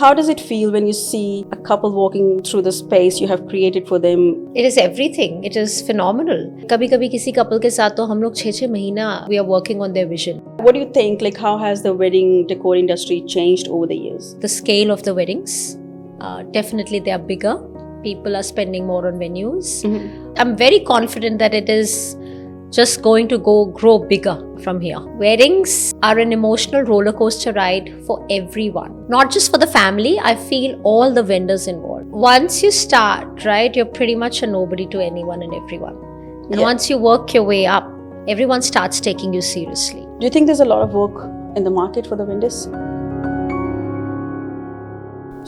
How does it feel when you see a couple walking through the space you have created for them? It is everything. It is phenomenal. कभी-कभी किसी couple के साथ तो हम लोग 6-6 महीना we are working on their vision. What do you think? Like, how has the wedding decor industry changed over the years? The scale of the weddings, definitely they are bigger. People are spending more on venues. I'm very confident that it is just going to grow bigger from here. Weddings are an emotional roller coaster ride for everyone, not just for the family. I feel all the vendors involved. Once you start, right, you're pretty much a nobody to anyone and everyone. And once you work your way up, everyone starts taking you seriously. Do you think there's a lot of work in the market for the vendors?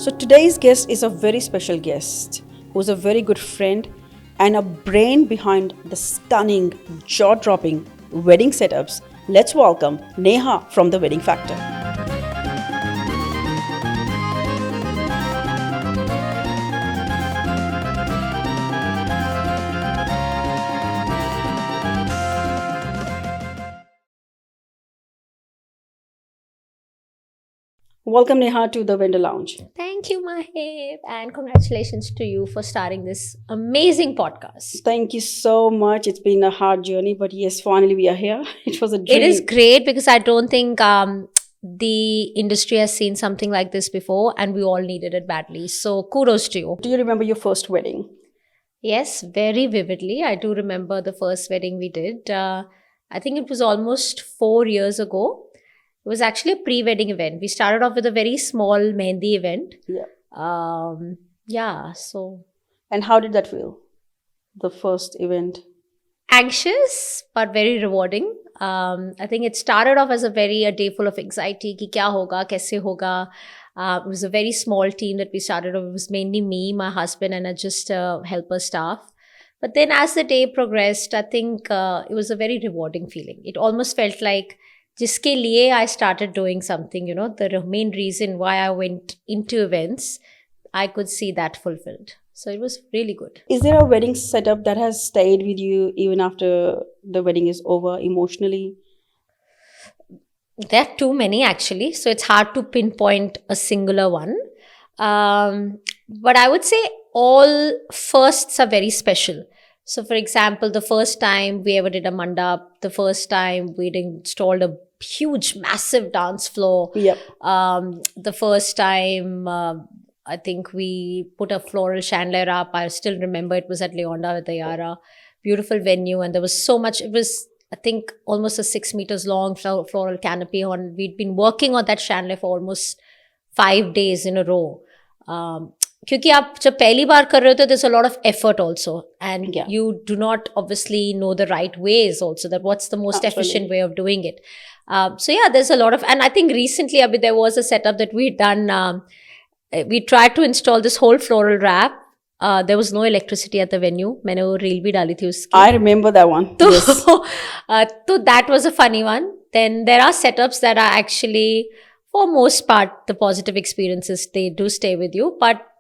So today's guest is a very special guest who's a very good friend and a brain behind the stunning, jaw-dropping wedding setups. Let's welcome Neha from The Wedding Factor. Welcome, Neha, to the Vendor Lounge. Thank you, Maahib, and congratulations to you for starting this amazing podcast. Thank you so much. It's been a hard journey, but yes, finally we are here. It was a dream. It is great because I don't think the industry has seen something like this before, and we all needed it badly. So kudos to you. Do you remember your first wedding? Yes, very vividly. I do remember the first wedding we did. I think it was almost 4 years ago. It was actually a pre-wedding event. We started off with a very small mehndi event. So. And how did that feel? The first event? Anxious, but very rewarding. I think it started off as a day full of anxiety. Ki kya hoga, kaise hoga. It was a very small team that we started off. It was mainly me, my husband, and just helper staff. But then as the day progressed, I think it was a very rewarding feeling. It almost felt like jiske liye I started doing something, the main reason why I went into events, I could see that fulfilled. So it was really good. Is there a wedding setup that has stayed with you even after the wedding is over emotionally? There are too many actually. So it's hard to pinpoint a singular one. But I would say all firsts are very special. So for example, the first time we ever did a mandap, the first time we installed a huge, massive dance floor. The first time I think we put a floral chandelier up. I still remember it was at Leonda with Ayara. Beautiful venue, and there was so much. It was, I think, almost a 6 meters long floral canopy on. We'd been working on that chandelier for almost 5 days in a row. क्योंकि आप जब पहली बार कर रहे होते हो, there's a lot of effort also, and you do not obviously know the right ways also, that what's the most efficient way of doing it. There's a lot of, and I think recently Abhi, there was a setup that we'd done. We tried to install this whole floral wrap. There was no electricity at the venue. मैंने वो reel भी डाली थी उसकी. I remember that one. Yes. So that was a funny one. Then there are setups that are actually, for most part, the positive experiences, they do stay with you. But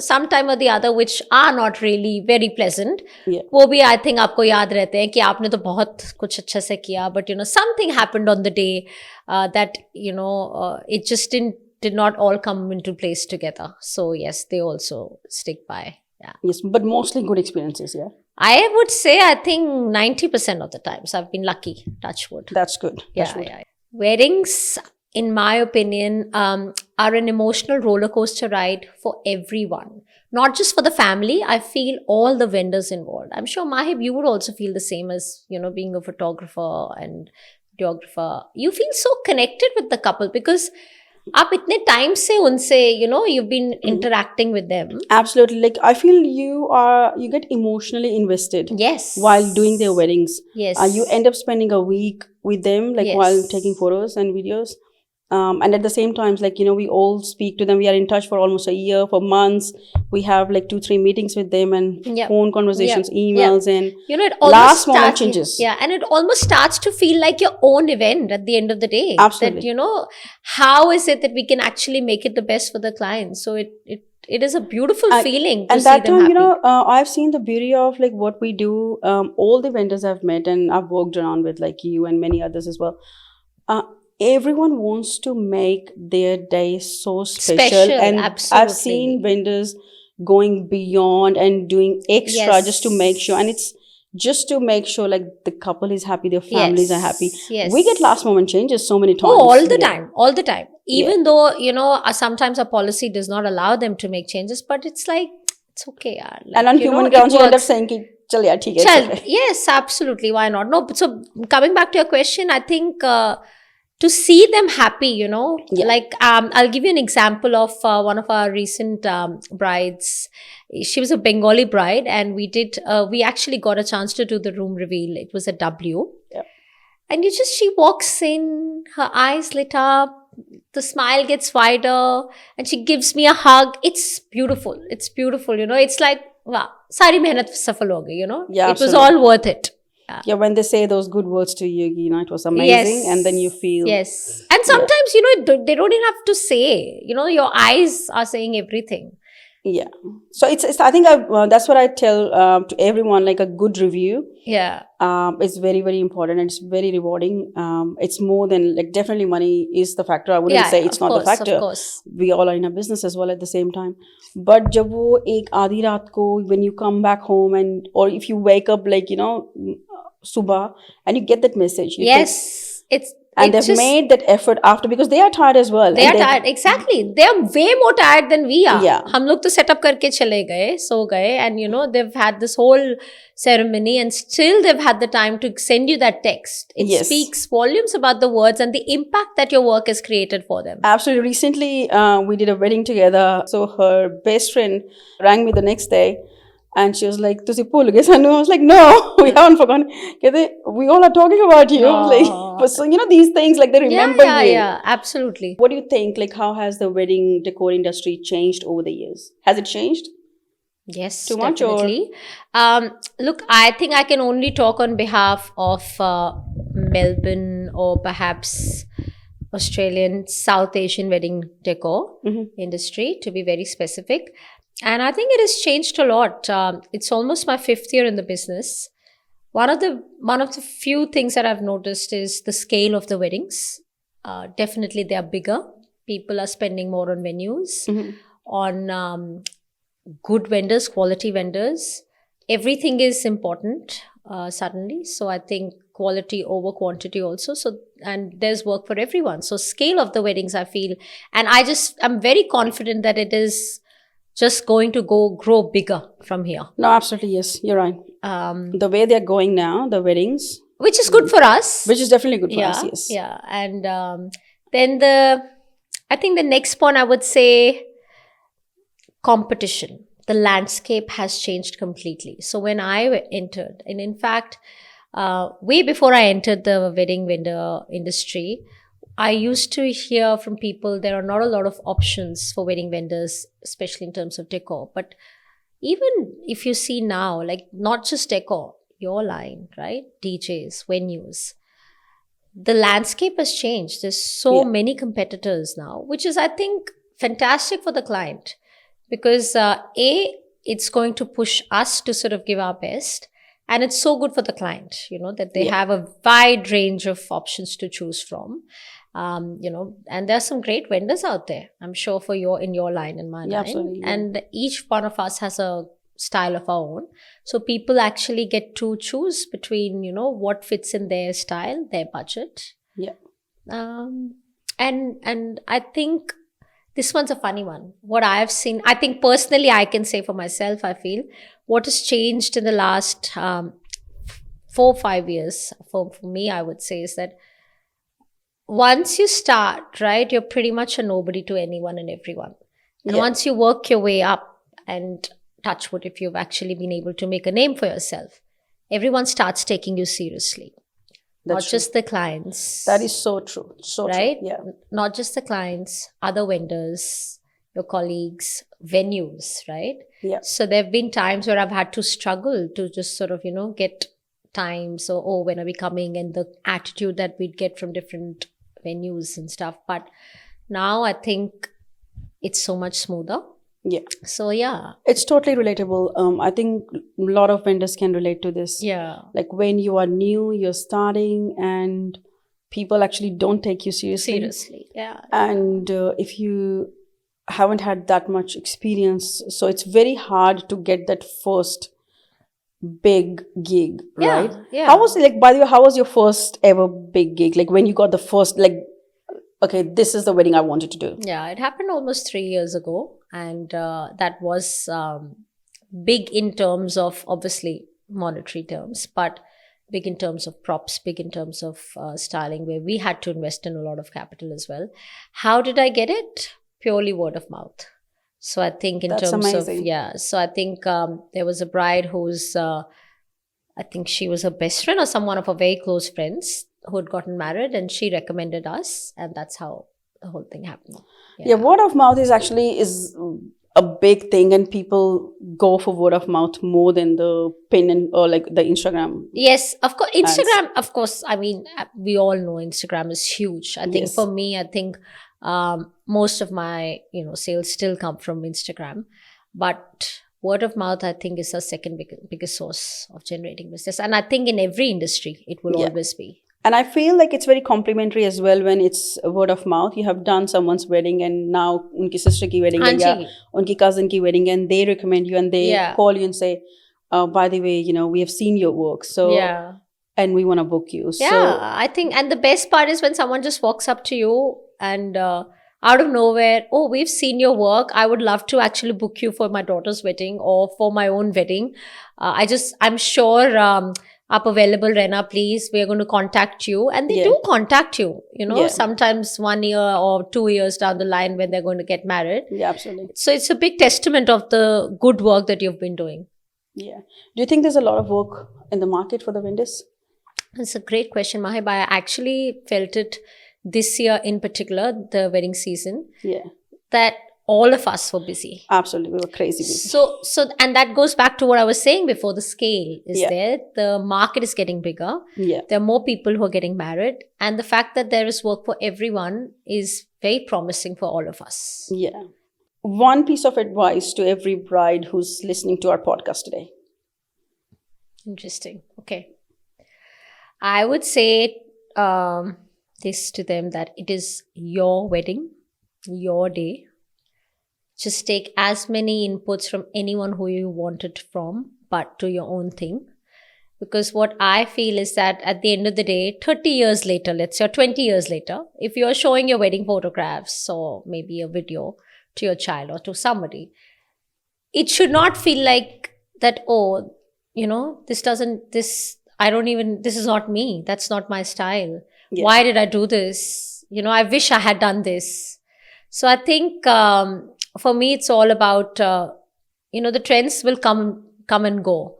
sometime or the other which are not really very pleasant, वो भी I think आपको याद रहते हैं कि आपने तो बहुत कुछ अच्छा से किया, but something happened on the day that it just did not all come into place together. So yes, they also stick by. Yes, but mostly good experiences. I would say I think 90% of the times I've been lucky. Touch wood. That's good. Weddings, in my opinion, are an emotional roller coaster ride for everyone, not just for the family. I feel all the vendors involved. I'm sure, Maahib, you would also feel the same as, being a photographer and videographer. You feel so connected with the couple because आप इतने time से उनसे, you've been interacting with them. Absolutely. Like, I feel you get emotionally invested. Yes. While doing their weddings. Yes. You end up spending a week with them, while taking photos and videos. And at the same time, we all speak to them. We are in touch for almost a year, for months. We have 2-3 meetings with them and phone conversations, emails, and it last moment changes. And it almost starts to feel like your own event at the end of the day. Absolutely. That, how is it that we can actually make it the best for the client? So it is a beautiful feeling to see them happy. And that time, I've seen the beauty of what we do. All the vendors I've met and I've worked around with, like you and many others as well. everyone wants to make their day so special. Special, And I've absolutely. seen vendors going beyond and doing extra just to make sure. And it's just to make sure like the couple is happy, their families are happy. Yes. We get last moment changes so many times. Oh, all the time, all the time. Even though, you know, sometimes a policy does not allow them to make changes, but it's like, it's okay. Yaar. Like, And on human grounds, you end up saying, ki, chal yaar, theek hai, Chal, it's okay. yes, absolutely. Why not? No, so coming back to your question, I think to see them happy, you know, like I'll give you an example of one of our recent brides. She was a Bengali bride, and we actually got a chance to do the room reveal. It was a W. Yep. And she walks in, her eyes lit up, the smile gets wider, and she gives me a hug. It's beautiful. It's beautiful, you know. It's like, wow, sari mehnat safal ho gayi, you know. Yeah, it was all worth it. Yeah, when they say those good words to you, you know, it was amazing. And then you feel. Yes. And sometimes, you know, they don't even have to say, you know, your eyes are saying everything. Yeah. So it's I think that's what I tell to everyone, like a good review. Yeah. It's very, very important, and it's very rewarding. It's more than, like, definitely money is the factor. I wouldn't say it's not the factor. Of course. We all are in a business as well at the same time. But jab wo ek aadhi raat ko, when you come back home, and or if you wake up, like, you know, subah, and you get that message. And they've made that effort after, because they are tired as well. They are tired, exactly. They are way more tired than we are. Yeah. Hum log to set up karke chale gaye, so gaye, and you know, they've had this whole ceremony, and still they've had the time to send you that text. It speaks volumes about the words and the impact that your work has created for them. Absolutely. Recently, we did a wedding together. So her best friend rang me the next day. And she was like, "Tusi bhul gaye sanu?" I was like, "No, we haven't forgotten. We all are talking about you." Like, so, you know, these things, like, they remember you. Yeah, absolutely. What do you think? Like, how has the wedding decor industry changed over the years? Has it changed? Yes, too much, definitely. Look, I think I can only talk on behalf of Melbourne, or perhaps Australian, South Asian wedding decor industry, to be very specific. And I think it has changed a lot. It's almost my 5th year in the business. One of the few things that I've noticed is the scale of the weddings. Definitely, they are bigger. People are spending more on venues, on good vendors, quality vendors. Everything is important suddenly. So I think quality over quantity also. So, and there's work for everyone. So scale of the weddings, I feel, and I'm very confident that it is just going to grow bigger from here. No, absolutely, yes, you're right. The way they're going now, the weddings, which is good for us, which is definitely good for us, yes. Yeah. And then I think the next point, I would say, competition. The landscape has changed completely. So when I entered, and in fact, way before I entered the wedding vendor industry, I used to hear from people there are not a lot of options for wedding vendors, especially in terms of decor. But even if you see now, like, not just decor, your line, right? DJs, venues. The landscape has changed. There's so many competitors now, which is, I think, fantastic for the client. Because it's going to push us to sort of give our best. And it's so good for the client, you know, that they have a wide range of options to choose from. You know, and there are some great vendors out there, I'm sure, in your line and my line. Absolutely, and each one of us has a style of our own. So people actually get to choose between, you know, what fits in their style, their budget. Yeah. And I think this one's a funny one. What I've seen, I think personally, I can say for myself, I feel what has changed in the last 4 or 5 years for me, I would say, is that once you start, right, you're pretty much a nobody to anyone and everyone. And once you work your way up, and touch wood, if you've actually been able to make a name for yourself, everyone starts taking you seriously. Not just the clients. That is so true. So right? True. Yeah. Not just the clients, other vendors, your colleagues, venues, right? Yeah. So there have been times where I've had to struggle to just sort of, you know, get time. So, when are we coming? And the attitude that we'd get from different venues and stuff. But now I think it's so much smoother. Yeah. So, yeah. It's totally relatable. I think a lot of vendors can relate to this. Yeah. Like, when you are new, you're starting, and people actually don't take you seriously. Seriously, yeah. And if you haven't had that much experience, so it's very hard to get that first big gig, right? Yeah. How was it, like, by the way, how was your first ever big gig? Like when you got the first, like, okay, this is the wedding I wanted to do. Yeah, it happened almost 3 years ago. And that was big in terms of, obviously, monetary terms, but big in terms of props, big in terms of styling, where we had to invest in a lot of capital as well. How did I get it? Purely word of mouth. So I think in That's terms amazing. of, yeah, so I think there was a bride who's, I think she was her best friend or someone of her very close friends who had gotten married, and she recommended us, and that's how the whole thing happened. Yeah, word of mouth is a big thing, and people go for word of mouth more than the pin and or like the Instagram. Yes, of course. Instagram, of course. I mean, we all know Instagram is huge. I think Yes. for me, I think most of my sales still come from Instagram, but word of mouth, I think, is a second biggest source of generating business. And I think in every industry, it will always be. And I feel like it's very complimentary as well when it's word of mouth. You have done someone's wedding, and now unki sister ki wedding hai, ya unki cousin ki wedding, and they recommend you and they call you and say, by the way, we have seen your work. So and we want to book you. Yeah, so, I think, and the best part is when someone just walks up to you and out of nowhere, oh, we've seen your work. I would love to actually book you for my daughter's wedding or for my own wedding. I'm sure up available, Rena, please. We're going to contact you. And they do contact you, sometimes 1 year or 2 years down the line when they're going to get married. Yeah, absolutely. So it's a big testament of the good work that you've been doing. Yeah. Do you think there's a lot of work in the market for the vendors? It's a great question, Maahib. I actually felt it this year in particular, the wedding season. Yeah. That all of us were busy. Absolutely. We were crazy busy. So, and that goes back to what I was saying before. The scale is there. The market is getting bigger. Yeah. There are more people who are getting married. And the fact that there is work for everyone is very promising for all of us. Yeah. One piece of advice to every bride who's listening to our podcast today. Interesting. Okay. I would say this to them, that it is your wedding, your day. Just take as many inputs from anyone who you want it from, but do your own thing. Because what I feel is that at the end of the day, 30 years later, let's say, or 20 years later, if you're showing your wedding photographs or maybe a video to your child or to somebody, it should not feel like that, oh, this is not me. That's not my style. Yeah. Why did I do this? I wish I had done this. So I think for me, it's all about, the trends will come and go.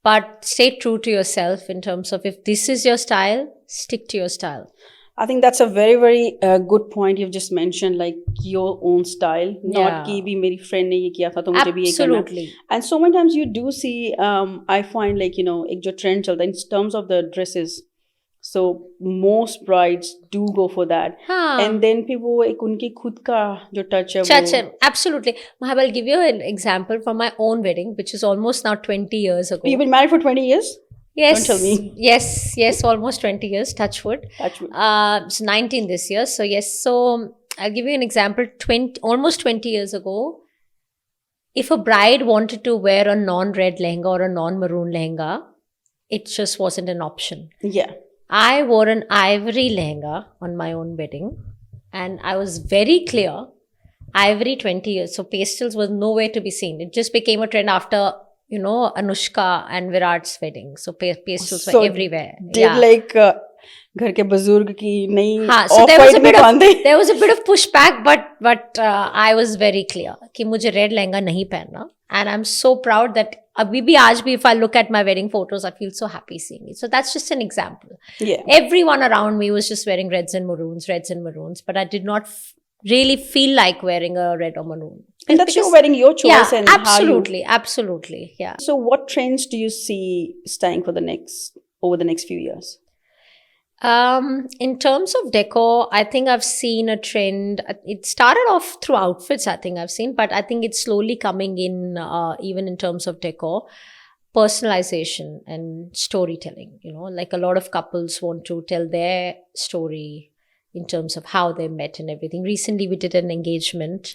But stay true to yourself in terms of, if this is your style, stick to your style. I think that's a very, very good point you've just mentioned, like your own style. Not ki bhi meri friend ne ye kiya tha, to mujhe bhi ye karna. Absolutely. And so many times you do see, I find like, ek jo trend chalta in terms of the dresses. So most brides do go for that. And then people, ek unki khud ka jo touch hai. Absolutely. Maahib, I'll give you an example from my own wedding, which is almost now 20 years ago. You've been married for 20 years? Yes. Don't tell me. Yes, almost 20 years, touch wood. It's 19 this year. So yes, so I'll give you an example. Almost 20 years ago, if a bride wanted to wear a non-red lehenga or a non-maroon lehenga, it just wasn't an option. Yeah. I wore an ivory lehenga on my own wedding, and I was very clear, ivory 20 years. So pastels was nowhere to be seen. It just became a trend after, Anushka and Virat's wedding. So pastels were everywhere. Like घर के बुजुर्ग की नहीं so there was a bit of pushback, but I was very clear कि मुझे red lehenga नहीं पहनना. And I'm so proud that abhi bhi aaj bhi, if I look at my wedding photos, I feel so happy seeing it. So that's just an example. Yeah. Everyone around me was just wearing reds and maroons, but I did not really feel like wearing a red or maroon. And that's your wedding, your choice. Yeah, and absolutely. Yeah. So what trends do you see staying for over the next few years? In terms of decor, I think I've seen a trend. It started off through outfits, I think I've seen, but I think it's slowly coming in, even in terms of decor. personalization and storytelling. Like a lot of couples want to tell their story in terms of how they met and everything. Recently, we did an engagement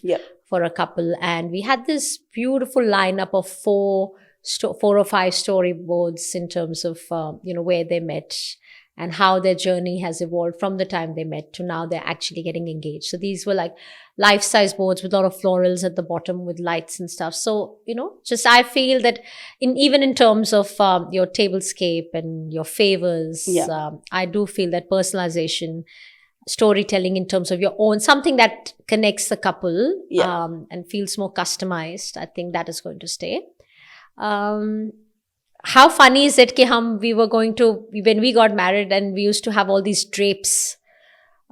for a couple, and we had this beautiful lineup of four or five storyboards in terms of where they met and how their journey has evolved from the time they met to now they're actually getting engaged. So these were like life-size boards with a lot of florals at the bottom with lights and stuff. So, just I feel that even in terms of your tablescape and your favors, I do feel that personalization, storytelling in terms of your own, something that connects the couple and feels more customized, I think that is going to stay. How funny is it when we got married and we used to have all these drapes,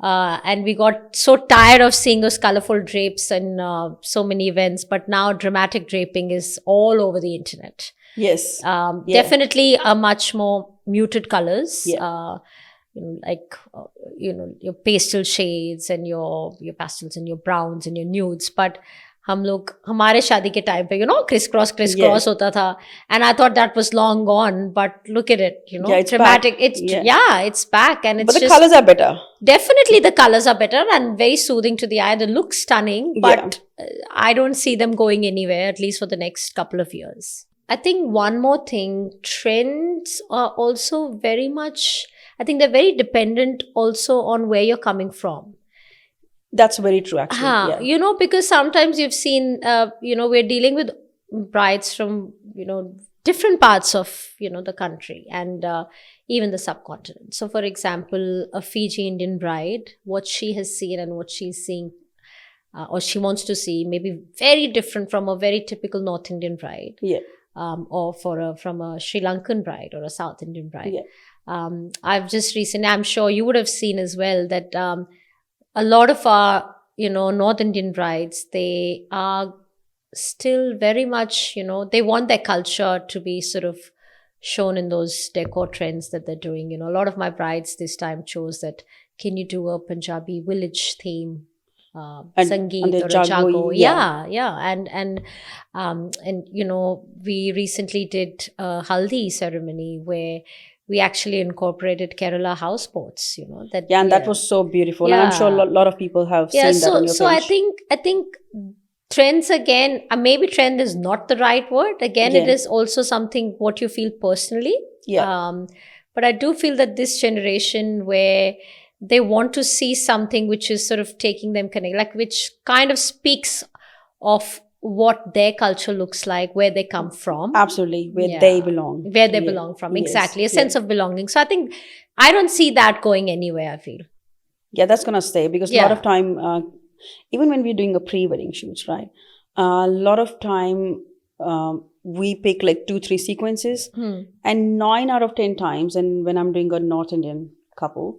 and we got so tired of seeing those colorful drapes and so many events, but now dramatic draping is all over the internet. Yes. Definitely a much more muted colors. Your pastel shades and your pastels and your browns and your nudes, but हमारे शादी के time पे crisscross होता था, and I thought that was long gone, but look at it, it's dramatic back. It's back, and it's but the colors are better. Definitely the colors are better and very soothing to the eye. They look stunning, but I don't see them going anywhere, at least for the next couple of years. I think one more thing, trends are also very much, I think they're very dependent also on where you're coming from. That's very true, actually. Because sometimes you've seen, we're dealing with brides from, different parts of, the country and even the subcontinent. So, for example, a Fiji Indian bride, what she has seen and what she's seeing or she wants to see may be very different from a very typical North Indian bride. Or from a Sri Lankan bride or a South Indian bride. I've just recently, I'm sure you would have seen as well that a lot of our, North Indian brides, they are still very much, they want their culture to be sort of shown in those decor trends that they're doing. A lot of my brides this time chose that, can you do a Punjabi village theme? Sangeet or a jago. And we recently did a haldi ceremony where we actually incorporated Kerala houseboats, and that was so beautiful. And I'm sure a lot of people have seen that on your page. I think trends again, maybe trend is not the right word. Again, it is also something what you feel personally. But I do feel that this generation where they want to see something which is sort of taking them which kind of speaks of what their culture looks like, where they come from. Absolutely, where they belong. Where they belong from, exactly. A sense of belonging. So I think, I don't see that going anywhere, I feel. Yeah, that's going to stay because a lot of time, even when we're doing a pre-wedding shoots, right? A lot of time, we pick like 2-3 sequences and 9 out of 10 times, and when I'm doing a North Indian couple,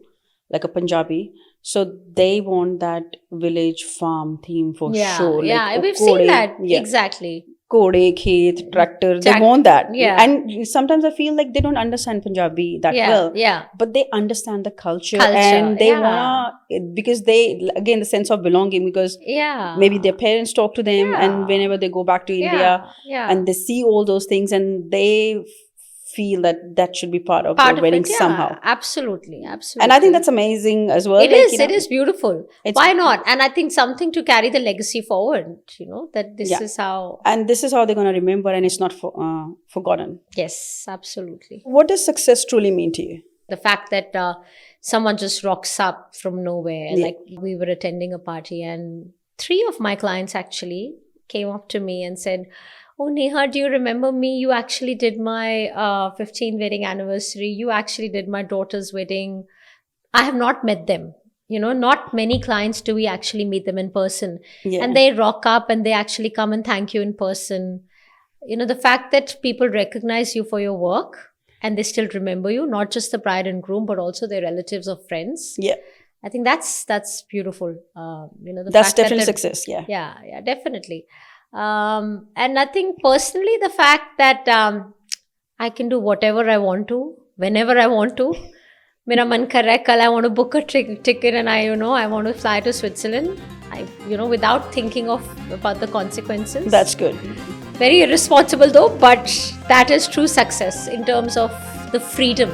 like a Punjabi, so they want that village farm theme for sure. We've seen that. Exactly. Kode, khet, tractor, they want that. And sometimes I feel like they don't understand Punjabi that well. But they understand the culture and they wanna, because they, again, the sense of belonging, because maybe their parents talk to them and whenever they go back to India and they see all those things and they feel that should be part of their wedding somehow. Absolutely. And I think that's amazing as well. It is beautiful. Why not? And I think something to carry the legacy forward, that this is how. And this is how they're going to remember and it's not forgotten. Yes, absolutely. What does success truly mean to you? The fact that someone just rocks up from nowhere. Like we were attending a party and 3 of my clients actually came up to me and said, "Oh, Neha, do you remember me? You actually did my 15th wedding anniversary. You actually did my daughter's wedding." I have not met them. Not many clients do we actually meet them in person. And they rock up and they actually come and thank you in person. The fact that people recognize you for your work and they still remember you, not just the bride and groom, but also their relatives or friends. I think that's beautiful. That's definitely success. Yeah, definitely. And I think personally the fact that I can do whatever I want to, whenever I want to. Mera man kar raha hai, kal I want to book a ticket and I want to fly to Switzerland. Without thinking about the consequences. That's good. Very irresponsible though, but that is true success in terms of the freedom